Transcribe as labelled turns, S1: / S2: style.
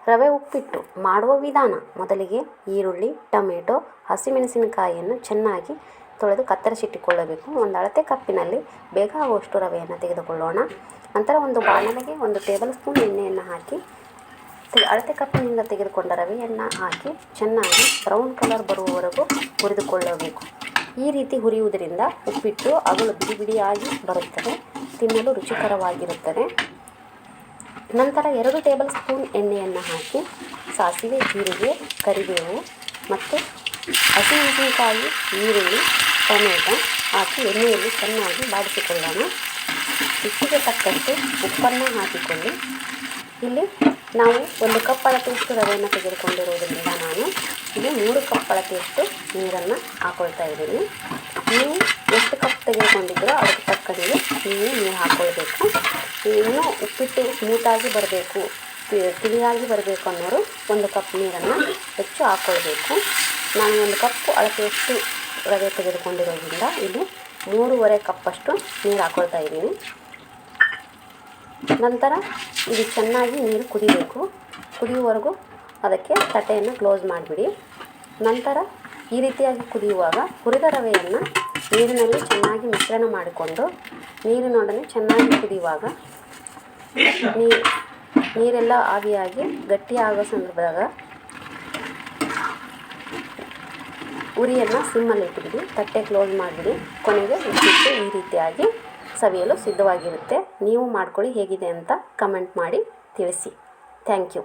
S1: ರವೆ ಉಪ್ಪಿಟ್ಟು ಮಾಡುವ ವಿಧಾನ: ಮೊದಲಿಗೆ ಈರುಳ್ಳಿ, ಟೊಮೆಟೊ, ಹಸಿಮೆಣಸಿನಕಾಯಿಯನ್ನು ಚೆನ್ನಾಗಿ ತೊಳೆದು ಕತ್ತರಿಸಿಟ್ಟುಕೊಳ್ಳಬೇಕು. ಒಂದು ಅಳತೆ ಕಪ್ಪಿನಲ್ಲಿ ಬೇಕಾಗುವಷ್ಟು ರವೆಯನ್ನು ತೆಗೆದುಕೊಳ್ಳೋಣ. ನಂತರ ಒಂದು ಬಾಣಲೆಗೆ 1 ಟೇಬಲ್ ಸ್ಪೂನ್ ಎಣ್ಣೆಯನ್ನು ಹಾಕಿ ಅಳತೆ ಕಪ್ಪಿನಿಂದ ತೆಗೆದುಕೊಂಡ ರವೆಯನ್ನು ಹಾಕಿ ಚೆನ್ನಾಗಿ ಬ್ರೌನ್ ಕಲರ್ ಬರುವವರೆಗೂ ಹುರಿದುಕೊಳ್ಳಬೇಕು. ಈ ರೀತಿ ಹುರಿಯುವುದರಿಂದ ಉಪ್ಪಿಟ್ಟು ಅಗಲು ಬಿಡಿ ಬಿಡಿಯಾಗಿ ಬರುತ್ತದೆ, ತಿನ್ನಲು ರುಚಿಕರವಾಗಿರುತ್ತದೆ. ನಂತರ 2 ಟೇಬಲ್ ಸ್ಪೂನ್ ಎಣ್ಣೆಯನ್ನು ಹಾಕಿ ಸಾಸಿವೆ, ಜೀರಿಗೆ, ಕರಿಬೇವು ಮತ್ತು ಹಸಿಮೆಣಸಿನಕಾಯಿ, ಈರುಳ್ಳಿ, ಟೊಮೆಟೊ ಹಾಕಿ ಎಣ್ಣೆಯಲ್ಲಿ ಚೆನ್ನಾಗಿ ಬಾಡಿಸಿಕೊಳ್ಳೋಣ. ರುಚಿಗೆ ತಕ್ಕಷ್ಟು ಉಪ್ಪನ್ನು ಹಾಕಿಕೊಳ್ಳಿ. ಇಲ್ಲಿ ನಾವು 1 ಕಪ್ ಅಳತೆಯಷ್ಟು ರವೆಯನ್ನು ತೆಗೆದುಕೊಂಡಿರುವುದರಿಂದ ನಾನು ಇಲ್ಲಿ 3 ಕಪ್ ಅಳತೆಯಷ್ಟು ನೀರನ್ನು ಹಾಕೊಳ್ತಾ ಇದ್ದೀನಿ. ನೀವು ಎಷ್ಟು ಕಪ್ ತೆಗೆದುಕೊಂಡಿದ್ದೀರೋ ಅದಕ್ಕೆ ತಕ್ಕಂಗೆ ನೀವು ನೀರು ಹಾಕ್ಕೊಳ್ಬೇಕು. ಇನ್ನೂ ಉಪ್ಪಿಟ್ಟು ಸ್ಮೂತಾಗಿ ಬರಬೇಕು, ತಿಳಿಯಾಗಿ ಬರಬೇಕು ಅನ್ನೋರು 1 ಕಪ್ ನೀರನ್ನು ಹೆಚ್ಚು ಹಾಕ್ಕೊಳ್ಬೇಕು. ನಾನು 1 ಕಪ್ ಅಳತೆಯಷ್ಟು ರವೆ ತೆಗೆದುಕೊಂಡಿರೋದ್ರಿಂದ ಇಲ್ಲಿ 3.5 ಕಪ್ಪಷ್ಟು ನೀರು ಹಾಕ್ಕೊಳ್ತಾ ಇದ್ದೀನಿ. ನಂತರ ಇದು ಚೆನ್ನಾಗಿ ನೀರು ಕುದಿಯುವವರೆಗೂ ಅದಕ್ಕೆ ತಟ್ಟೆಯನ್ನು ಕ್ಲೋಸ್ ಮಾಡಿಬಿಡಿ. ನಂತರ ಈ ರೀತಿಯಾಗಿ ಕುದಿಯುವಾಗ ಹುರಿದ ರವೆಯನ್ನು ನೀರಿನಲ್ಲಿ ಚೆನ್ನಾಗಿ ಮಿಶ್ರಣ ಮಾಡಿಕೊಂಡು ನೀರಿನೊಡನೆ ಚೆನ್ನಾಗಿ ಕುದಿಯುವಾಗ ನೀರೆಲ್ಲ ಆವಿಯಾಗಿ ಗಟ್ಟಿಯಾಗೋ ಸಂದರ್ಭದಾಗ ಉರಿಯನ್ನು ಸಿಮ್ಮಲ್ಲಿ ಇಟ್ಬಿಡಿ, ತಟ್ಟೆ ಕ್ಲೋಸ್ ಮಾಡಿಬಿಡಿ. ಕೊನೆಗೆ ಉಪ್ಪಿಟ್ಟು ಈ ರೀತಿಯಾಗಿ ಸವಿಯಲು ಸಿದ್ಧವಾಗಿರುತ್ತೆ. ನೀವು ಮಾಡ್ಕೊಳ್ಳಿ, ಹೇಗಿದೆ ಅಂತ ಕಮೆಂಟ್ ಮಾಡಿ ತಿಳಿಸಿ. Thank you.